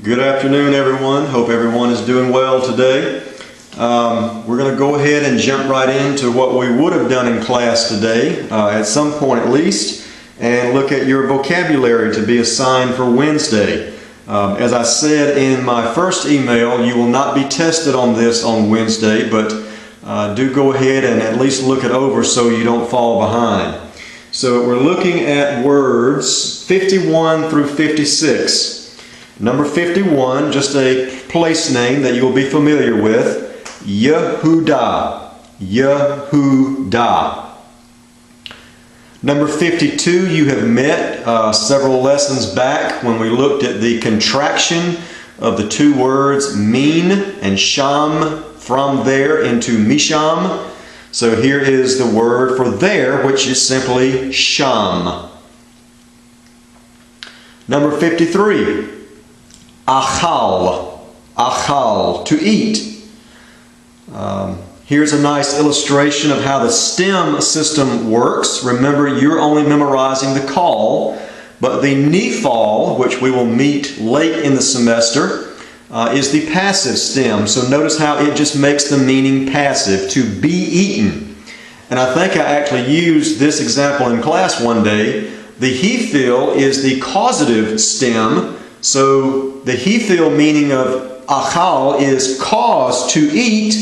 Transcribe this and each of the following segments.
Good afternoon, everyone. Hope everyone is doing well today. We're going to go ahead and jump right into what we would have done in class today, at some point at least, and look at your vocabulary to be assigned for Wednesday. As I said in my first email, you will not be tested on this on Wednesday, but do go ahead and at least look it over so you don't fall behind. So we're looking at words 51 through 56. Number 51, just a place name that you'll be familiar with, Yehudah. Yehudah. Number 52, you have met several lessons back when we looked at the contraction of the two words min and sham, from there into misham. So here is the word for there, which is simply sham. Number 53. Achal, achal, to eat. Here's a nice illustration of how the STEM system works. Remember, you're only memorizing the call, but the nifal, which we will meet late in the semester, is the passive STEM. So notice how it just makes the meaning passive, to be eaten. And I think I actually used this example in class one day. The hefil is the causative STEM. So the hefil meaning of achal is cause, to eat,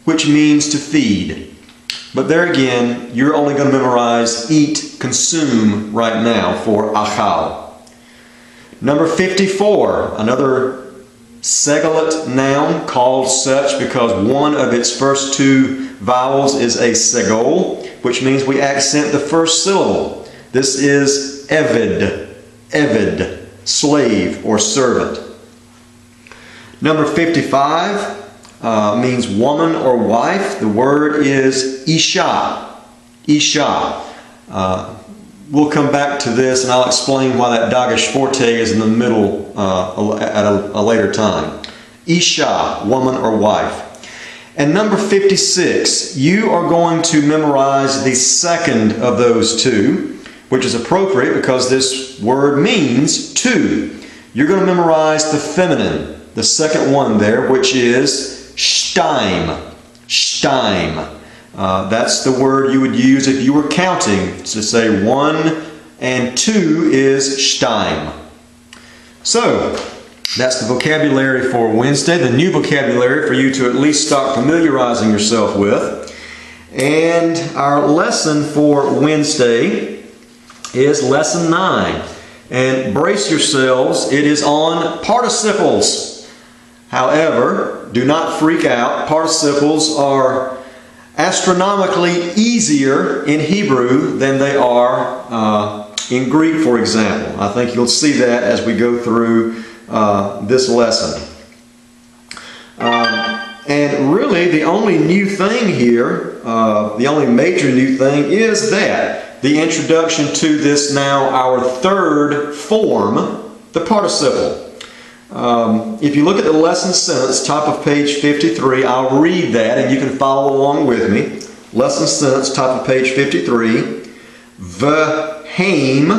which means to feed. But there again, you're only going to memorize eat, consume right now for achal. Number 54, another segulate noun called such because one of its first two vowels is a segol, which means we accent the first syllable. This is eved, eved. Slave or servant. Number 55 means woman or wife. The word is isha. Isha. We'll come back to this and I'll explain why that dagesh forte is in the middle at a later time. Isha, woman or wife. And number 56, you are going to memorize the second of those two, which is appropriate because this word means two. You're going to memorize the feminine, the second one there, which is shtaim. Shtaim. That's the word you would use if you were counting. To say 1 and 2 is shtaim. So, that's the vocabulary for Wednesday, the new vocabulary for you to at least start familiarizing yourself with. And our lesson for Wednesday is lesson 9. And brace yourselves, it is on participles. However, do not freak out. Participles are astronomically easier in Hebrew than they are in Greek, for example. I think you'll see that as we go through this lesson. And really, the only new thing here, the only major new thing is that the introduction to this now, our third form, the participle. If you look at the lesson sentence, top of page 53, I'll read that and you can follow along with me. Lesson sentence, top of page 53. V'heim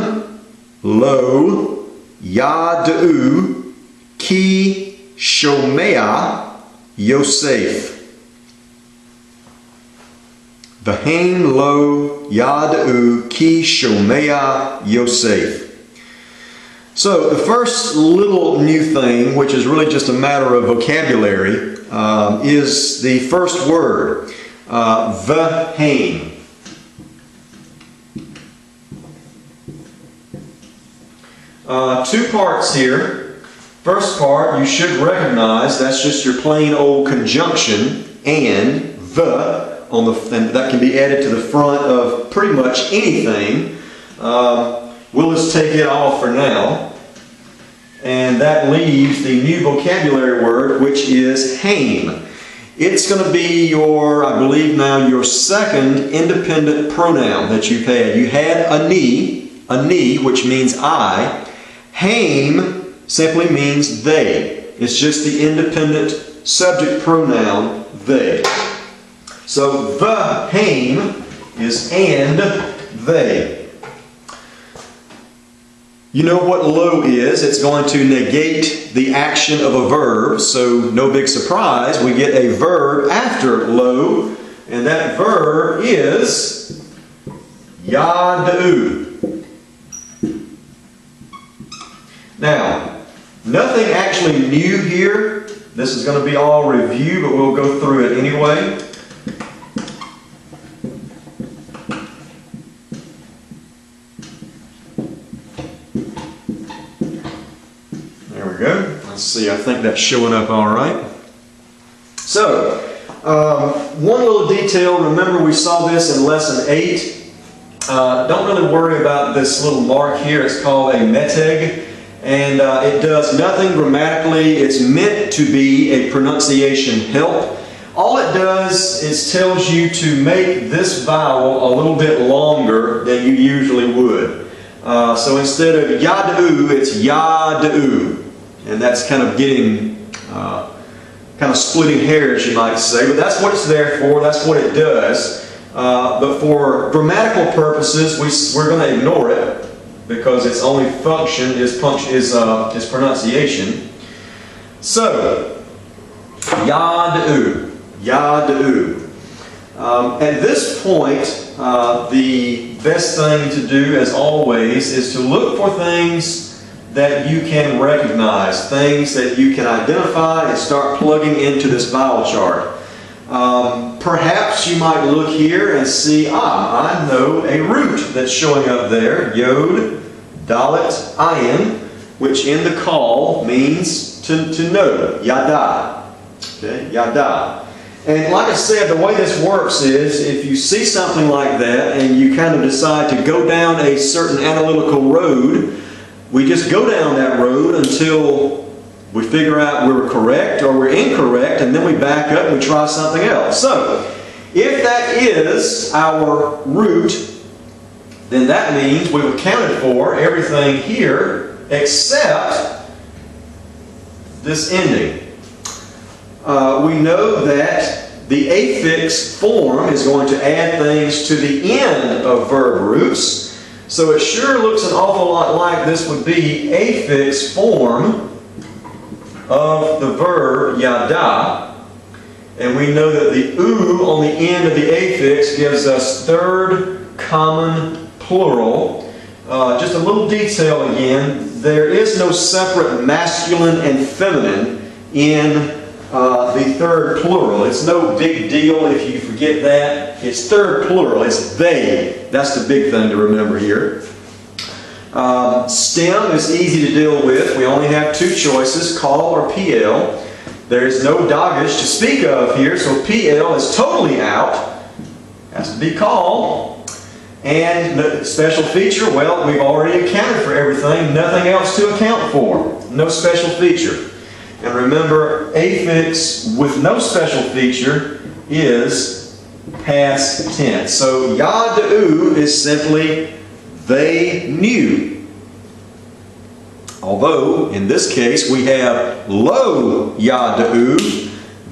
lo yad'u ki shomea Yosef. V'heim lo yad'u ki shomea Yosef. So the first little new thing, which is really just a matter of vocabulary, is the first word, v'heim. Two parts here. First part, you should recognize that's just your plain old conjunction and the. And that can be added to the front of pretty much anything. We'll just take it off for now. And that leaves the new vocabulary word, which is haim. It's going to be your, I believe now, your second independent pronoun that you've had. You had ani, which means I. Haim simply means they. It's just the independent subject pronoun they. So the haim is and they. You know what lo is. It's going to negate the action of a verb, so no big surprise. We get a verb after lo, and that verb is yad'u. Now, nothing actually new here. This is going to be all review, but we'll go through it anyway. There we go. Let's see, I think that's showing up all right. So, one little detail, remember we saw this in lesson 8. Don't really worry about this little mark here. It's called a meteg, and it does nothing grammatically. It's meant to be a pronunciation help. All it does is tells you to make this vowel a little bit longer than you usually would. So instead of yad'u, it's yad'u. And that's kind of getting, kind of splitting hairs, you might say. But that's what it's there for. That's what it does. But for grammatical purposes, we're going to ignore it because its only function is pronunciation. So, yad'u, yad'u. At this point, the best thing to do, as always, is to look for things that you can recognize, things that you can identify and start plugging into this vowel chart. Perhaps you might look here and see, I know a root that's showing up there, yod, dalet, ayin, which in the call means to know, yada. Okay, yada. And like I said, the way this works is if you see something like that and you kind of decide to go down a certain analytical road, we just go down that road until we figure out we're correct or we're incorrect, and then we back up and we try something else. So, if that is our root, then that means we've accounted for everything here except this ending. We know that the affix form is going to add things to the end of verb roots. So it sure looks an awful lot like this would be affix form of the verb yada. And we know that the u on the end of the affix gives us third common plural. Just a little detail again. There is no separate masculine and feminine in the third plural. It's no big deal if you forget that. It's third plural. It's they. That's the big thing to remember here. Stem is easy to deal with. We only have two choices, call or PL. There is no dagesh to speak of here, so PL is totally out. Has to be call. And special feature, well, we've already accounted for everything. Nothing else to account for. No special feature. And remember, affix with no special feature is past tense. So yad'u is simply they knew. Although, in this case, we have lo yad'u,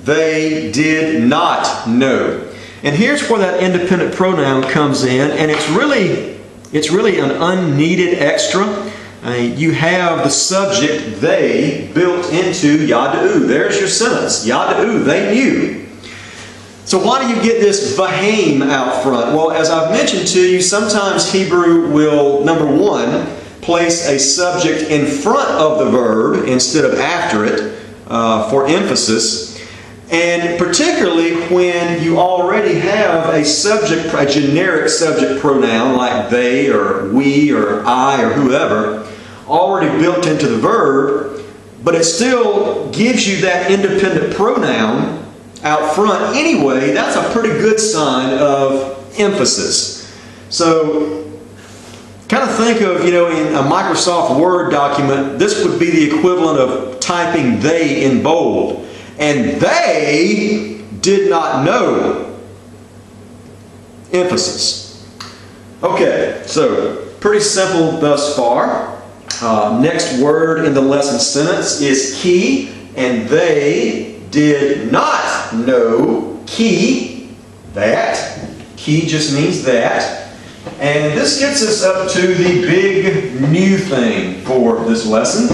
they did not know. And here's where that independent pronoun comes in, and it's really an unneeded extra. You have the subject they built into yad'u. There's your sentence. Yad'u, they knew. So why do you get this vahem out front? Well, as I've mentioned to you, sometimes Hebrew will, number one, place a subject in front of the verb instead of after it for emphasis. And particularly when you already have a subject, a generic subject pronoun like they or we or I or whoever, already built into the verb, but it still gives you that independent pronoun out front anyway. That's a pretty good sign of emphasis. So kind of think of, in a Microsoft Word document, this would be the equivalent of typing they in bold. And they did not know. Emphasis. Okay, so pretty simple thus far. Next word in the lesson sentence is ki, and they did not know ki, that. Ki just means that. And this gets us up to the big new thing for this lesson.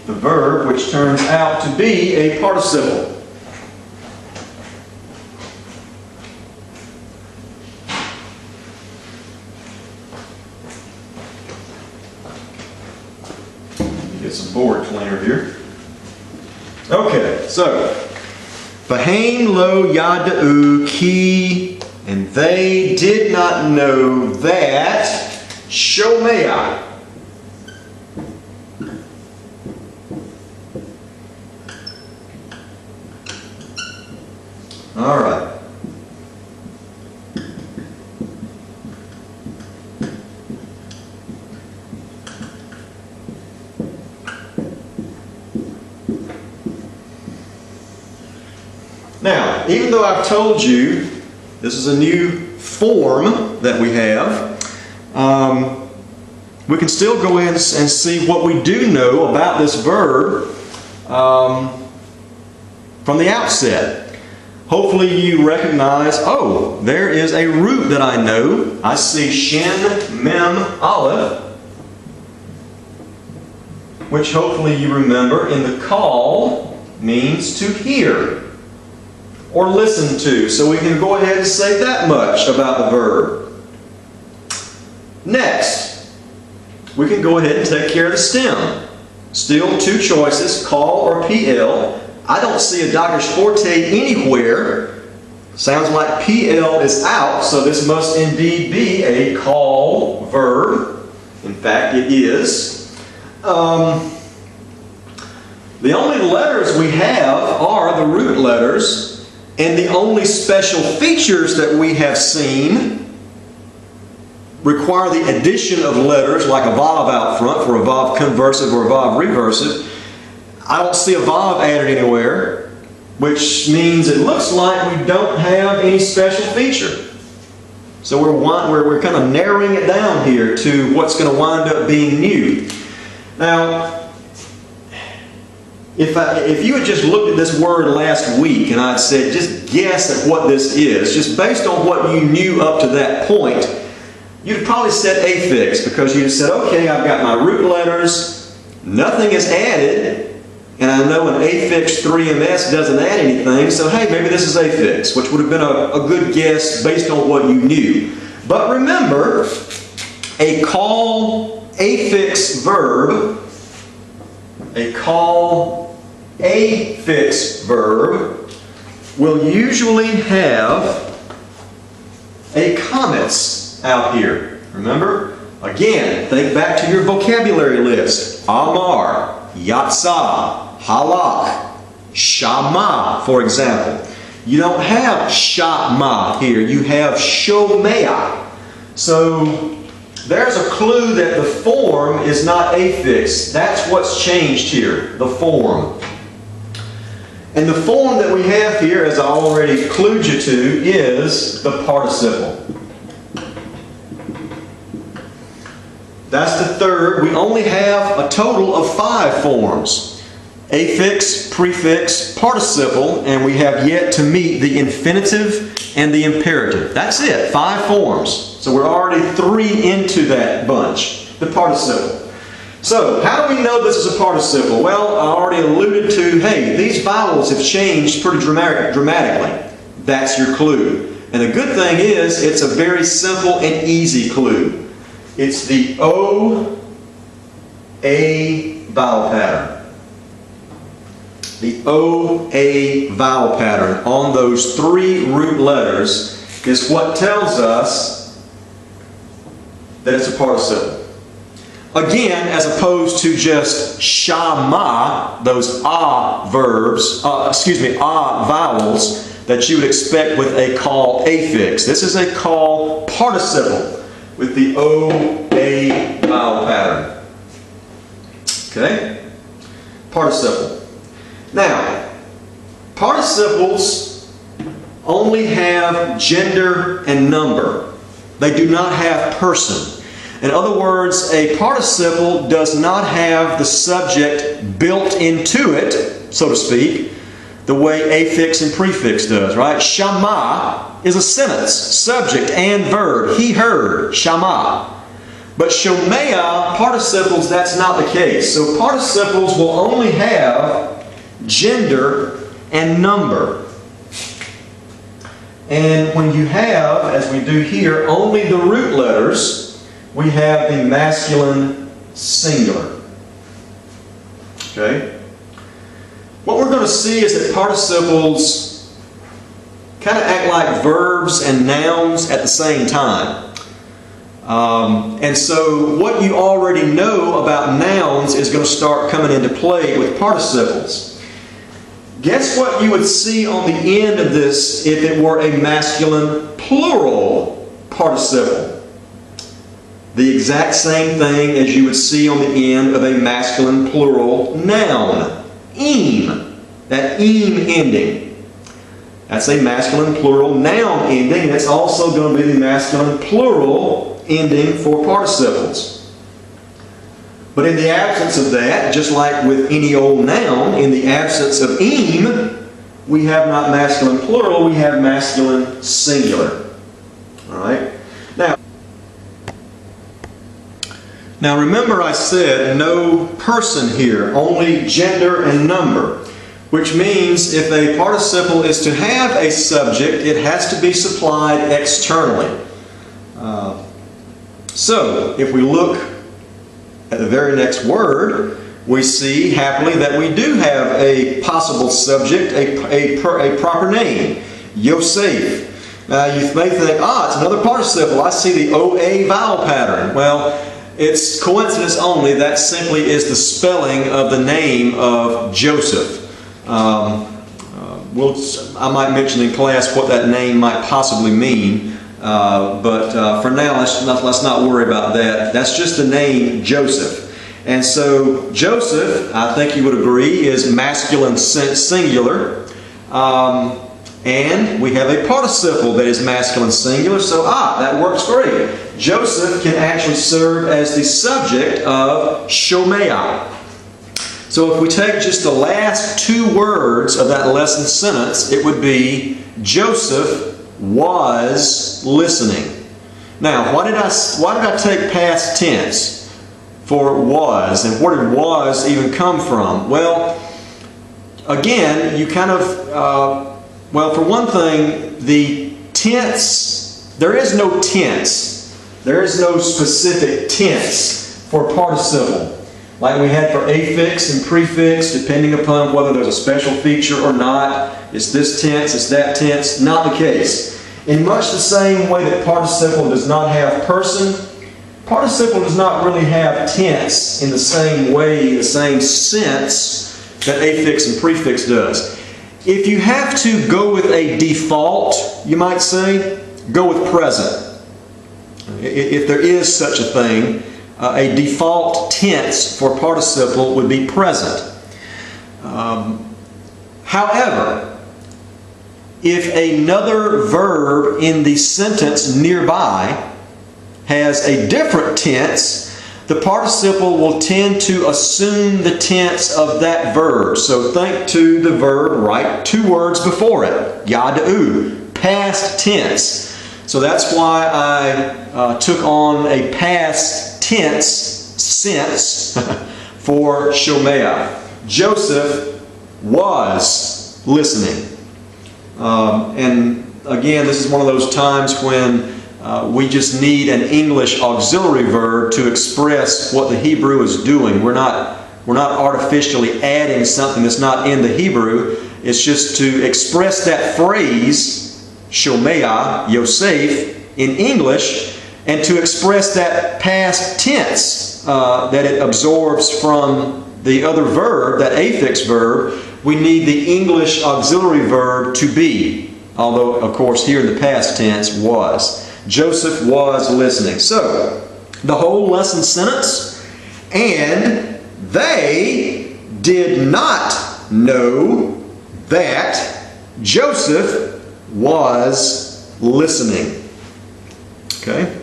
The verb, which turns out to be a participle. Get some board cleaner here. Okay, so V'hain lo yada'u ki, and they did not know that Shomei. All right. Now, even though I've told you this is a new form that we have, we can still go in and see what we do know about this verb from the outset. Hopefully you recognize, oh, there is a root that I know. I see Shin, Mem, Aleph, which hopefully you remember in the call means to hear or listen to. So we can go ahead and say that much about the verb. Next, we can go ahead and take care of the stem. Still two choices, call or PL. I don't see a Dagesh Forte anywhere. Sounds like PL is out, so this must indeed be a call verb. In fact, it is. The only letters we have are the root letters, and the only special features that we have seen require the addition of letters, like a vav out front for a vav conversive or a vav reversive. I don't see a vav added anywhere, which means it looks like we don't have any special feature. So we're kind of narrowing it down here to what's going to wind up being new. Now, if you had just looked at this word last week and I'd said, just guess at what this is, just based on what you knew up to that point, you'd probably said affix, because you'd said, okay, I've got my root letters, nothing is added, and I know an affix 3ms doesn't add anything, so hey, maybe this is affix, which would have been a good guess based on what you knew. But remember, a call affix verb, will usually have a comments out here. Remember? Again, think back to your vocabulary list. Amar, Yatsa, Halak, Shama, for example. You don't have Shama here. You have Shomea. So there's a clue that the form is not affix. That's what's changed here, the form. And the form that we have here, as I already clued you to, is the participle. That's the third. We only have a total of 5 forms. Affix, prefix, participle, and we have yet to meet the infinitive and the imperative. That's it, 5 forms. So we're already 3 into that bunch, the participle. So, how do we know this is a participle? Well, I already alluded to, hey, these vowels have changed pretty dramatically. That's your clue. And the good thing is, it's a very simple and easy clue. It's the O-A vowel pattern. The O-A vowel pattern on those 3 root letters is what tells us that it's a participle. Again, as opposed to just shama, those verbs, vowels that you would expect with a call affix. This is a call participle with the O-A vowel pattern. Okay? Participle. Now, participles only have gender and number. They do not have person. In other words, a participle does not have the subject built into it, so to speak, the way affix and prefix does, right? Shama is a sentence, subject and verb. He heard, Shama. But Shomea, participles, that's not the case. So participles will only have gender and number. And when you have, as we do here, only the root letters, we have the masculine singular. Okay? What we're going to see is that participles kind of act like verbs and nouns at the same time. And so what you already know about nouns is going to start coming into play with participles. Guess what you would see on the end of this if it were a masculine plural participle? The exact same thing as you would see on the end of a masculine plural noun. Eem. That eem ending. That's a masculine plural noun ending. That's also going to be the masculine plural ending for participles. But in the absence of that, just like with any old noun, in the absence of eem, we have not masculine plural, we have masculine singular. Alright? Now remember I said no person here, only gender and number. Which means if a participle is to have a subject, it has to be supplied externally. So, if we look at the very next word, we see happily that we do have a possible subject, a proper name, Yosef. Now you may think, it's another participle. I see the OA vowel pattern. Well, it's coincidence only. That simply is the spelling of the name of Joseph. I might mention in class what that name might possibly mean. But for now, let's not worry about that. That's just the name Joseph. And so Joseph, I think you would agree, is masculine singular. And we have a participle that is masculine singular. So that works great. Joseph can actually serve as the subject of Shomea. So if we take just the last two words of that lesson sentence, it would be Joseph was listening. Now, why did I take past tense for was, and where did was even come from? Well, again, you kind of, for one thing, the tense, there is no tense. There is no specific tense for participle. Like we had for affix and prefix, depending upon whether there's a special feature or not. It's this tense, it's that tense. Not the case. In much the same way that participle does not have person, participle does not really have tense in the same way, the same sense that affix and prefix does. If you have to go with a default, you might say, go with present. If there is such a thing, a default tense for participle would be present. However, if another verb in the sentence nearby has a different tense, the participle will tend to assume the tense of that verb. So think to the verb right two words before it, yad'u, past tense. So that's why I took on a past tense sense for Shomea. Joseph was listening. And again, this is one of those times when we just need an English auxiliary verb to express what the Hebrew is doing. We're not artificially adding something that's not in the Hebrew. It's just to express that phrase, Shomea, Yosef, in English, and to express that past tense that it absorbs from the other verb, that affix verb, we need the English auxiliary verb to be. Although, of course, here in the past tense, was. Joseph was listening. So, the whole lesson sentence, and they did not know that Joseph was listening. Okay?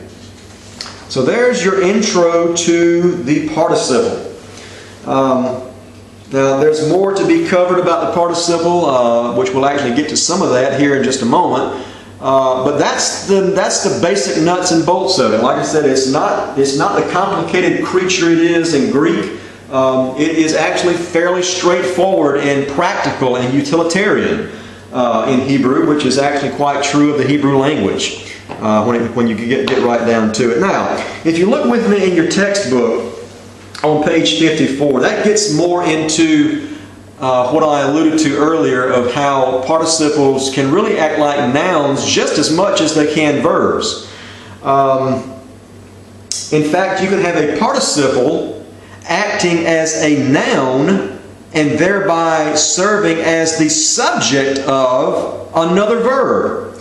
So there's your intro to the participle. Now, there's more to be covered about the participle, which we'll actually get to some of that here in just a moment. But that's the basic nuts and bolts of it. Like I said, it's not the complicated creature it is in Greek. It is actually fairly straightforward and practical and utilitarian in Hebrew, which is actually quite true of the Hebrew language when you get right down to it. Now, if you look with me in your textbook on page 54, that gets more into what I alluded to earlier of how participles can really act like nouns just as much as they can verbs. In fact, you can have a participle acting as a noun and thereby serving as the subject of another verb.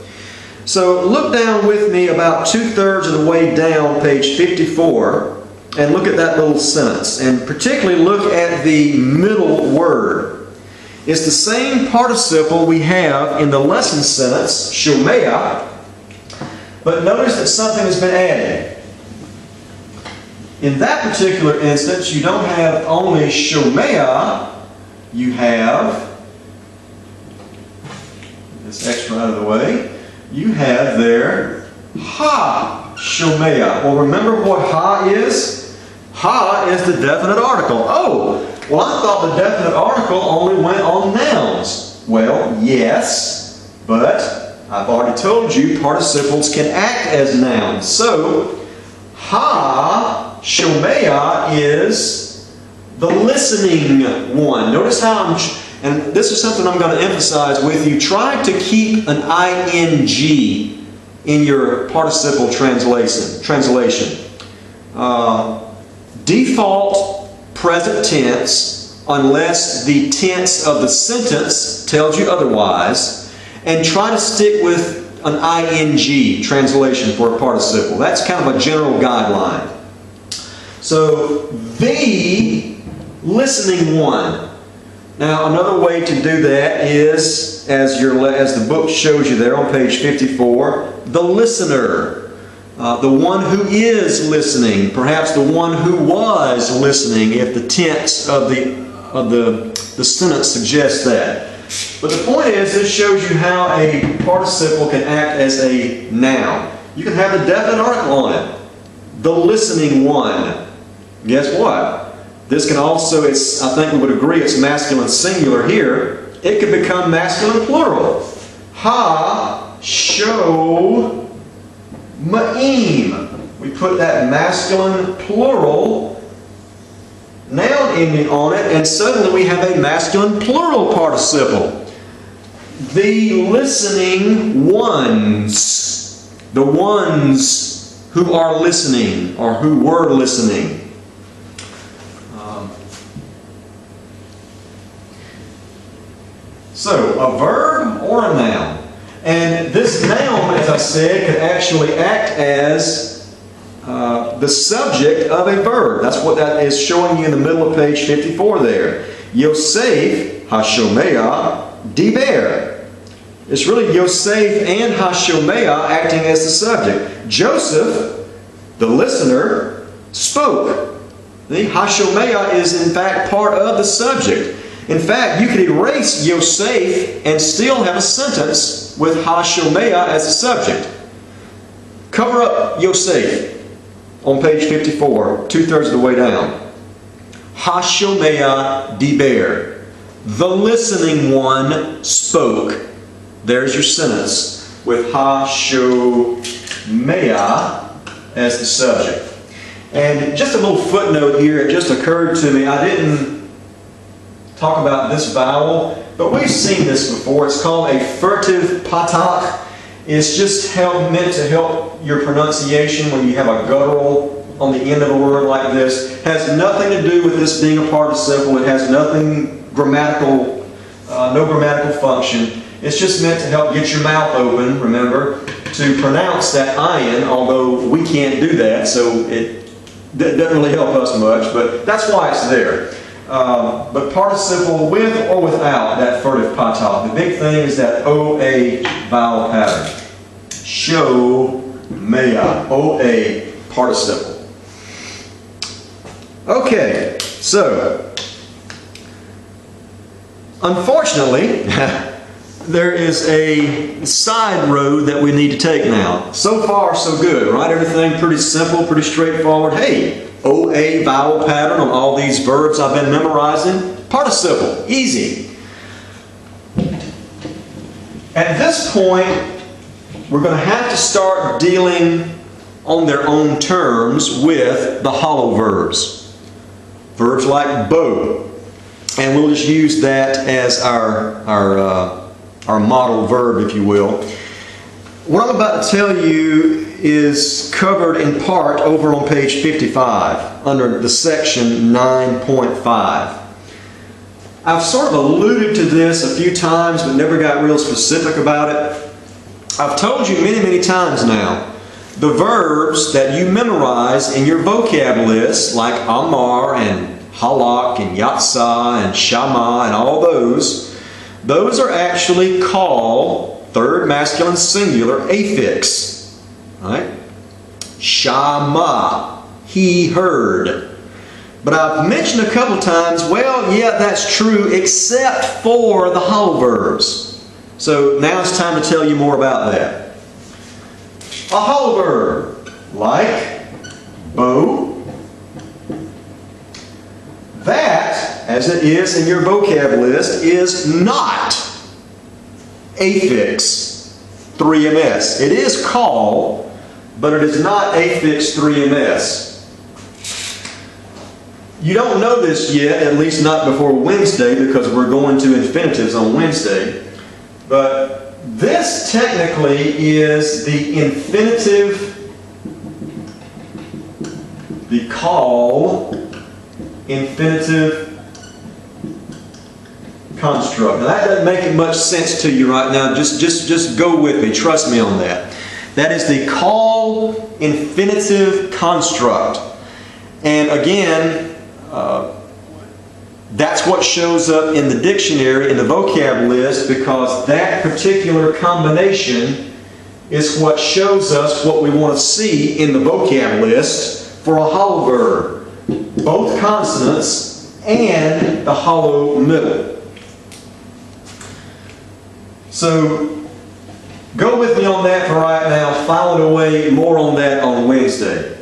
So look down with me about 2/3 of the way down, page 54, and look at that little sentence. And particularly look at the middle word. It's the same participle we have in the lesson sentence, shomea, but notice that something has been added. In that particular instance, you don't have only shomea, you have, this extra out of the way, you have there ha shomea. Well, remember what ha is? Ha is the definite article. Oh, well, I thought the definite article only went on nouns. Well, yes, but I've already told you participles can act as nouns. So, ha shomea is the listening one. Notice how and this is something I'm going to emphasize with you. Try to keep an ing in your participle translation. Default present tense, unless the tense of the sentence tells you otherwise, and try to stick with an ing translation for a participle. That's kind of a general guideline. So, the listening one. Now, another way to do that is, as the book shows you there on page 54, the listener. The one who is listening, perhaps the one who was listening, if the tense of the sentence suggests that. But the point is, this shows you how a participle can act as a noun. You can have the definite article on it. The listening one. Guess what? This can also, I think we would agree it's masculine singular here. It could become masculine plural. Ha, sho, ma'im. We put that masculine plural noun ending on it, and suddenly we have a masculine plural participle. The listening ones. The ones who are listening, or who were listening. So, a verb or a noun. And this noun, as I said, can actually act as the subject of a verb. That's what that is showing you in the middle of page 54 there. Yosef, hashomea, diber. It's really Yosef and hashomea acting as the subject. Joseph, the listener, spoke. The hashomea is in fact part of the subject. In fact, you could erase Yosef and still have a sentence with ha-shomea as the subject. Cover up Yosef on page 54, 2/3 of the way down. Ha-shomea diber. The listening one spoke. There's your sentence with ha-shomea as the subject. And just a little footnote here, it just occurred to me, I didn't talk about this vowel, but we've seen this before. It's called a furtive patak. It's just meant to help your pronunciation when you have a guttural on the end of a word like this. It has nothing to do with this being a participle. It has nothing grammatical, no grammatical function. It's just meant to help get your mouth open, remember, to pronounce that ayin, although we can't do that, so it doesn't really help us much, but that's why it's there. But participle with or without that furtive patak. The big thing is that OA vowel pattern. Shomea. OA participle. Okay, so Unfortunately, there is a side road that we need to take now. So far, so good, right? Everything pretty simple, pretty straightforward. Hey, OA vowel pattern on all these verbs I've been memorizing. Participle, easy. At this point, we're going to have to start dealing on their own terms with the hollow verbs. Verbs like bow. And we'll just use that as our model verb, if you will. What I'm about to tell you is covered in part over on page 55 under the section 9.5. I've sort of alluded to this a few times but never got real specific about it. I've told you many, many times now, the verbs that you memorize in your vocab list, like Amar and Halak and Yatsa and Shama and all those are actually called third masculine singular affix. Right? Shama, he heard. But I've mentioned a couple times, well, yeah, that's true, except for the hollow verbs. So now it's time to tell you more about that. A hollow verb, like bow, that, as it is in your vocab list, is not affix 3ms. It is call, but it is not affix 3ms. You don't know this yet, at least not before Wednesday, because we're going to infinitives on Wednesday. But this technically is the infinitive, the call infinitive construct. Now that doesn't make much sense to you right now. Just go with me. Trust me on that. That is the call infinitive construct. And again, that's what shows up in the dictionary, in the vocab list, because that particular combination is what shows us what we want to see in the vocab list for a hollow verb. Both consonants and the hollow middle. So go with me on that for right now. File it away. More on that on Wednesday.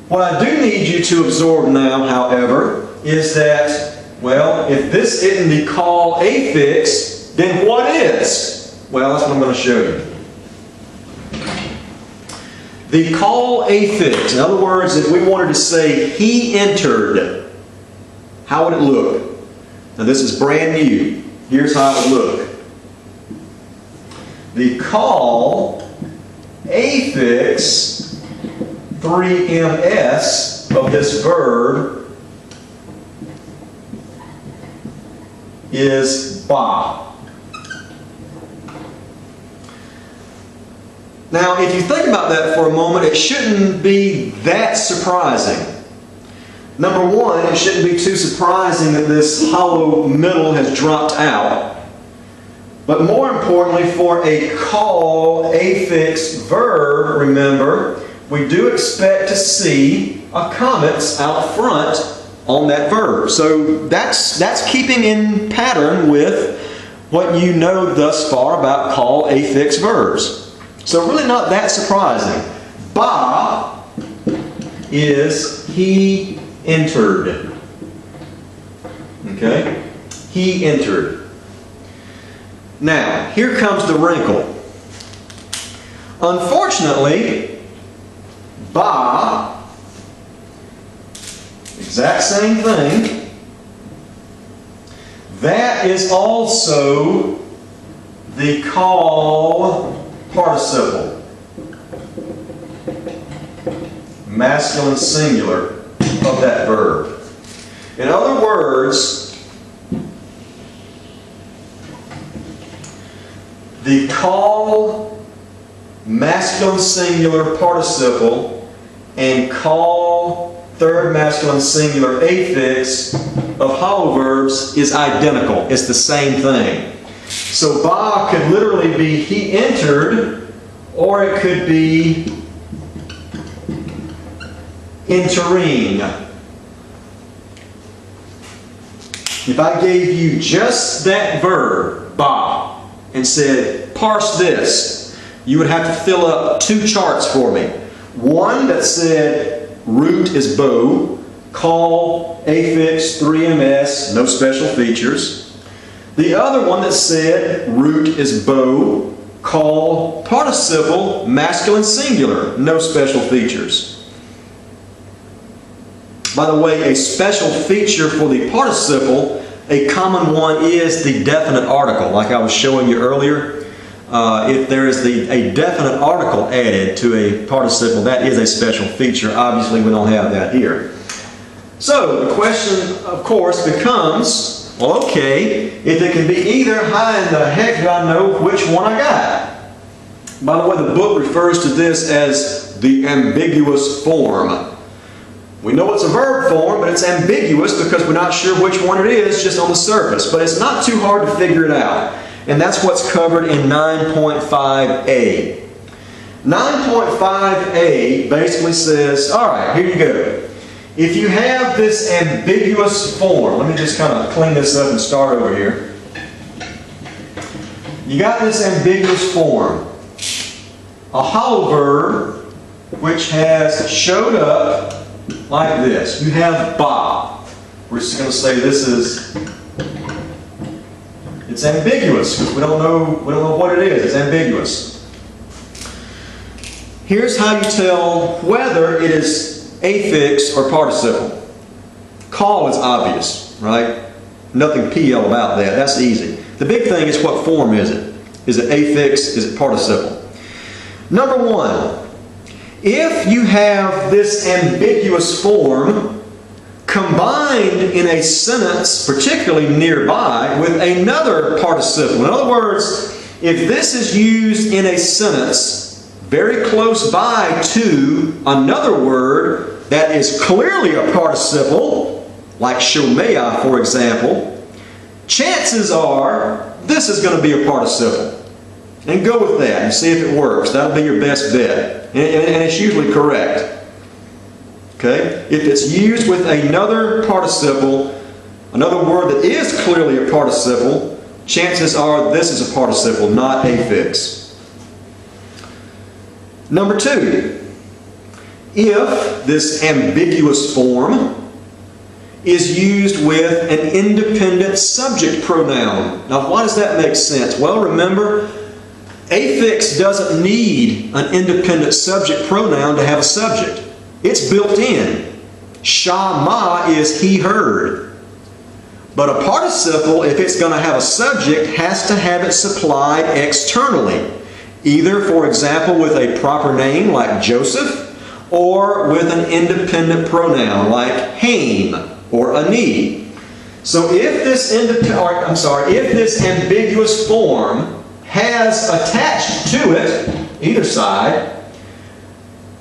What I do need you to absorb now, however, is that, well, if this isn't the call affix, then what is? Well, that's what I'm going to show you. The call affix, in other words, if we wanted to say he entered, how would it look? Now this is brand new. Here's how it would look. The call affix 3ms of this verb is ba. Now, if you think about that for a moment, it shouldn't be that surprising. Number one, it shouldn't be too surprising that this hollow middle has dropped out. But more importantly, for a call affix verb, remember, we do expect to see a comments out front on that verb. So that's keeping in pattern with what you know thus far about call affix verbs. So really not that surprising. Ba is he entered. Okay? He entered. Now, here comes the wrinkle. Unfortunately, ba, exact same thing, that is also the call participle. Masculine singular of that verb. In other words, the call masculine singular participle and call third masculine singular affix of hollow verbs is identical. It's the same thing. So ba could literally be he entered, or it could be entering. If I gave you just that verb, ba, and said, parse this, you would have to fill up two charts for me. One that said root is bow, call, affix, 3ms, no special features. The other one that said root is bow, call, participle, masculine singular, no special features. By the way, a special feature for the participle, a common one is the definite article, like I was showing you earlier. If there is a definite article added to a participle, that is a special feature. Obviously, we don't have that here. So, the question, of course, becomes, well, okay, if it can be either, how in the heck do I know which one I got? By the way, the book refers to this as the ambiguous form. We know it's a verb form, but it's ambiguous because we're not sure which one it is just on the surface. But it's not too hard to figure it out. And that's what's covered in 9.5a. 9.5a basically says, all right, here you go. If you have this ambiguous form, let me just kind of clean this up and start over here. You got this ambiguous form. A hollow verb which has showed up like this. You have ba. We're just going to say this is, it's ambiguous because we don't know what it is. It's ambiguous. Here's how you tell whether it is affix or participle. Call is obvious, right? Nothing PL about that. That's easy. The big thing is what form is it? Is it affix? Is it participle? Number one, if you have this ambiguous form combined in a sentence, particularly nearby, with another participle. In other words, if this is used in a sentence very close by to another word that is clearly a participle, like shomea, for example, chances are this is going to be a participle. And go with that and see if it works. That'll be your best bet. And it's usually correct. Okay? If it's used with another participle, another word that is clearly a participle, chances are this is a participle, not affix. Number two, if this ambiguous form is used with an independent subject pronoun. Now, why does that make sense? Well, remember, affix doesn't need an independent subject pronoun to have a subject. It's built in. Shama is he heard. But a participle, if it's going to have a subject, has to have it supplied externally. Either, for example, with a proper name like Joseph, or with an independent pronoun like Haim or Ani. So if this ambiguous form has attached to it, either side,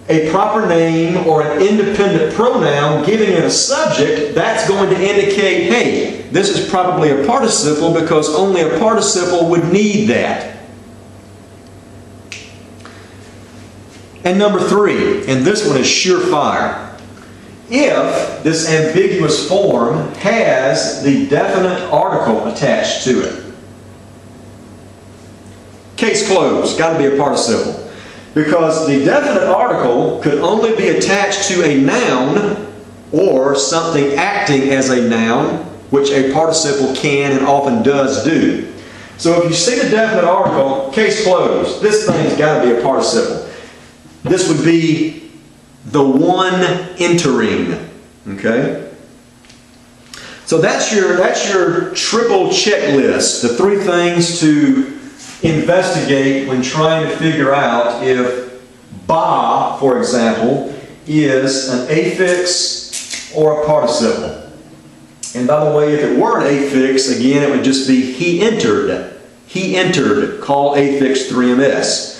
a proper name or an independent pronoun giving it a subject, that's going to indicate, hey, this is probably a participle because only a participle would need that. And number three, and this one is surefire, if this ambiguous form has the definite article attached to it. Case closed, got to be a participle. Because the definite article could only be attached to a noun or something acting as a noun, which a participle can and often does do. So if you see the definite article, case closed, this thing's got to be a participle. This would be the one entering. Okay? So that's your triple checklist, the three things to investigate when trying to figure out if ba, for example, is an affix or a participle. And by the way, if it were an affix, again, it would just be he entered. He entered, call affix 3ms.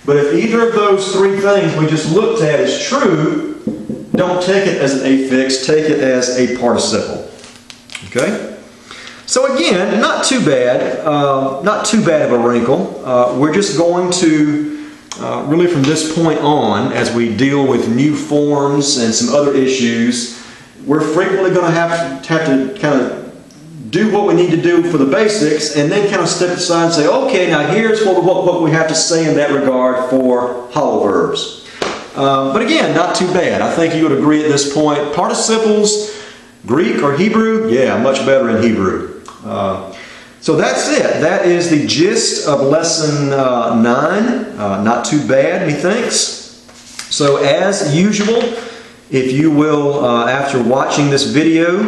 But if either of those three things we just looked at is true, don't take it as an affix, take it as a participle. Okay? So again, not too bad of a wrinkle. We're just going to, really from this point on, as we deal with new forms and some other issues, we're frequently going to have to kind of do what we need to do for the basics, and then kind of step aside and say, okay, now here's what we have to say in that regard for hollow verbs. But again, not too bad. I think you would agree at this point. Participles, Greek or Hebrew, yeah, much better in Hebrew. So that's it. That is the gist of lesson 9. Not too bad, methinks. So as usual, if you will, after watching this video,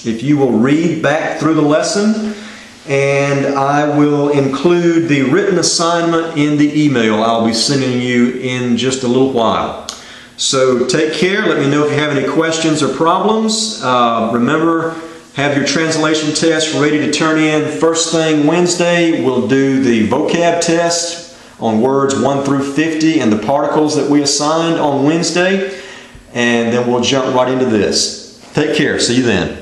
if you will read back through the lesson, and I will include the written assignment in the email I'll be sending you in just a little while. So take care. Let me know if you have any questions or problems. Remember, have your translation test ready to turn in first thing Wednesday. We'll do the vocab test on words 1 through 50 and the particles that we assigned on Wednesday. And then we'll jump right into this. Take care. See you then.